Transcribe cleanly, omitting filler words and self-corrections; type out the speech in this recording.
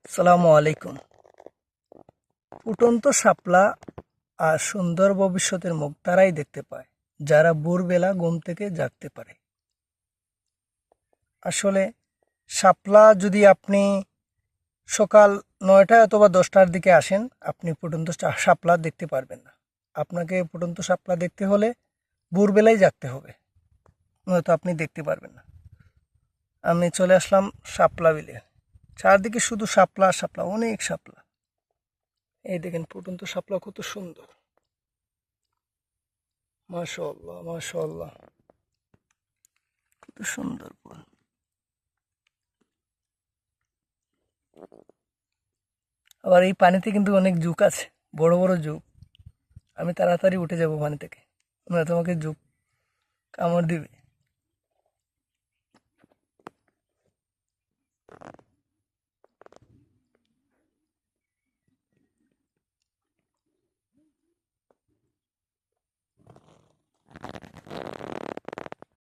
আসসালামু আলাইকুম। ফুটন্ত শাপলা আর সুন্দর ভবিষ্যতের মুখ তারাই দেখতে পায় যারা ভোরবেলা ঘুম থেকে জাগতে পারে। আসলে শাপলা যদি আপনি সকাল 9টা অথবা 10টার দিকে আসেন, আপনি ফুটন্ত শাপলা দেখতে পারবেন না। আপনাকে ফুটন্ত শাপলা দেখতে হলে ভোরবেলায় জাগতে হবে, নয়তো আপনি দেখতে পারবেন না। আমি চলে আসলাম শাপলা বিলে। চারদিকে শুধু শাপলা শাপলা, অনেক শাপলা। এই দেখেন ফুটন্ত শাপলা কত সুন্দর, মাশাআল্লাহ মাশাআল্লাহ, কত সুন্দর ফুল। আবার এই পানিতে কিন্তু অনেক জুক আছে, বড় বড় জুক। আমি তাড়াতাড়ি উঠে যাব পানি থেকে, নয়তো তোমাকে জুক কামড় দিবে।